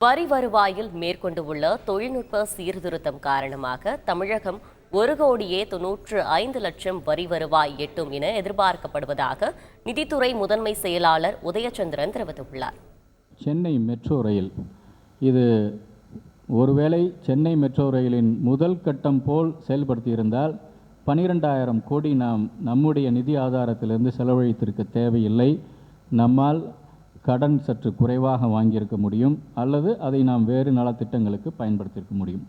வரி வருவாயில் மேற்கொண்டுள்ள தொழில்நுட்ப சீர்திருத்தம் காரணமாக தமிழகம் 1,95,00,000 வரி வருவாய் எட்டும் என எதிர்பார்க்கப்படுவதாக நிதித்துறை முதன்மை செயலாளர் உதயச்சந்திரன் தெரிவித்துள்ளார். சென்னை மெட்ரோ ரயில் இது ஒருவேளை சென்னை மெட்ரோ ரயிலின் முதல் கட்டம் போல் செயல்படுத்தியிருந்தால் 12,000 கோடி நாம் நம்முடைய நிதி ஆதாரத்திலிருந்து செலவழித்திருக்க தேவையில்லை. நம்மால் கடன் சற்று குறைவாக வாங்கியிருக்க முடியும், அல்லது அதை நாம் வேறு நலத்திட்டங்களுக்கு பயன்படுத்தியிருக்க முடியும்.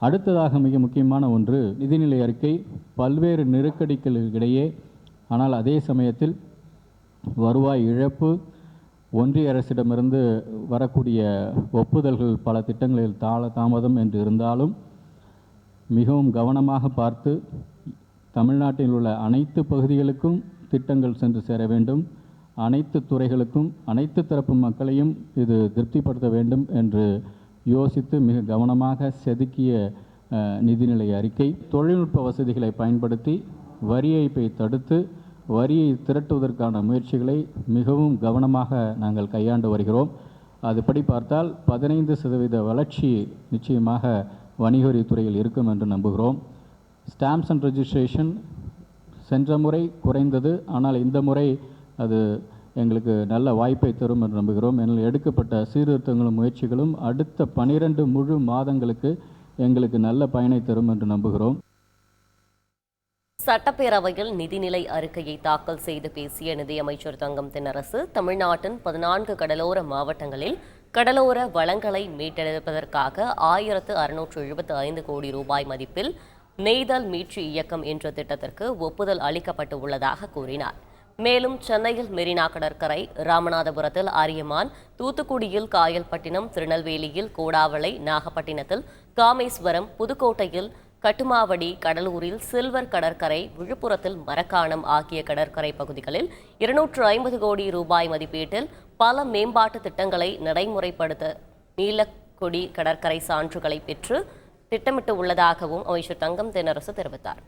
அடுத்ததாக மிக முக்கியமான ஒன்று, நிதிநிலை அறிக்கை பல்வேறு நெருக்கடிகளுக்கிடையே ஆனால் அதே சமயத்தில் வருவாய் இழப்பு, ஒன்றிய அரசிடமிருந்து வரக்கூடிய ஒப்புதல்கள் பல திட்டங்களில் தாமதம் என்று இருந்தாலும் மிகவும் கவனமாக பார்த்து தமிழ்நாட்டில் உள்ள அனைத்து பகுதிகளுக்கும் திட்டங்கள் சென்று சேர வேண்டும், அனைத்து துறைகளுக்கும் அனைத்து தரப்பு மக்களையும் இது திருப்திப்படுத்த வேண்டும் என்று யோசித்து மிக கவனமாக செதுக்கிய நிதிநிலை அறிக்கை. தொழில்நுட்ப வசதிகளை பயன்படுத்தி வரி ஏய்ப்பை தடுத்து வரியை திரட்டுவதற்கான முயற்சிகளை மிகவும் கவனமாக நாங்கள் கையாண்டு வருகிறோம். அதுபடி பார்த்தால் 15% வளர்ச்சி நிச்சயமாக வணிக வரித்துறையில் இருக்கும் என்று நம்புகிறோம். ஸ்டாம்ப்ஸ் அண்ட் ரெஜிஸ்ட்ரேஷன் சென்ற முறை குறைந்தது, ஆனால் இந்த முறை அது எங்களுக்கு நல்ல வாய்ப்பை தரும் என்று நம்புகிறோம். என்னால் எடுக்கப்பட்ட சீர்திருத்தங்களும் முயற்சிகளும் அடுத்த 12 முழு மாதங்களுக்கு எங்களுக்கு நல்ல பயனை தரும் என்று நம்புகிறோம். சட்டப்பேரவையில் நிதிநிலை அறிக்கையை தாக்கல் செய்து பேசிய நிதியமைச்சர் தங்கம் தென்னரசு, தமிழ்நாட்டின் 14 கடலோர மாவட்டங்களில் கடலோர வளங்களை மீட்டெடுப்பதற்காக 1,675 கோடி ரூபாய் மதிப்பில் நெய்தல் மீட்சி இயக்கம் என்ற திட்டத்திற்கு ஒப்புதல் அளிக்கப்பட்டு உள்ளதாக கூறினார். மேலும் சென்னையில் மெரினா கடற்கரை, ராமநாதபுரத்தில் அரியமான், தூத்துக்குடியில் காயல்பட்டினம், திருநெல்வேலியில் கோடாவளை, நாகப்பட்டினத்தில் காமேஸ்வரம், புதுக்கோட்டையில் கட்டுமாவடி, கடலூரில் சில்வர் கடற்கரை, விழுப்புரத்தில் மரக்காணம் ஆகிய கடற்கரை பகுதிகளில் 250 கோடி ரூபாய் மதிப்பீட்டில் பல மேம்பாட்டு திட்டங்களை நடைமுறைப்படுத்த நீலக்கொடி கடற்கரை சான்றுகளை பெற்று திட்டமிட்டு உள்ளதாகவும் அமைச்சர் தங்கம் தென்னரசு தெரிவித்தார்.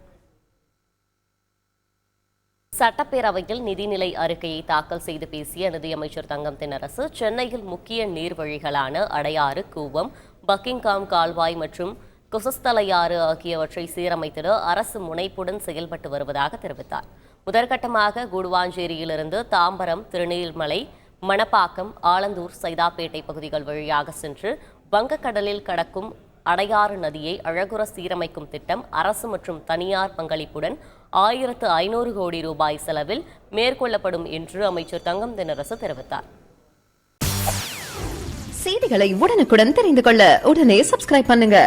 சட்டப்பேரவையில் நிதிநிலை அறிக்கையை தாக்கல் செய்து பேசிய நிதியமைச்சர் தங்கம் தென்னரசு, சென்னையில் முக்கிய நீர்வழிகளான அடையாறு, கூவம், பக்கிங்காம் கால்வாய் மற்றும் கொசஸ்தலையாறு ஆகியவற்றை சீரமைத்திட அரசு முனைப்புடன் செயல்பட்டு வருவதாக தெரிவித்தார். முதற்கட்டமாக கூடுவாஞ்சேரியிலிருந்து தாம்பரம், திருநெல்வேலி, மணப்பாக்கம், ஆலந்தூர், சைதாப்பேட்டை பகுதிகள் வழியாக சென்று வங்கக்கடலில் கடக்கும் அடையாறு நதியை அழகுற சீரமைக்கும் திட்டம் அரசு மற்றும் தனியார் பங்களிப்புடன் 1,500 கோடி ரூபாய் செலவில் மேற்கொள்ளப்படும் என்று அமைச்சர் தங்கம் தென்னரசு தெரிவித்தார். செய்திகளை உடனுக்குடன் தெரிந்து கொள்ள உடனே சப்ஸ்கிரைப் பண்ணுங்க.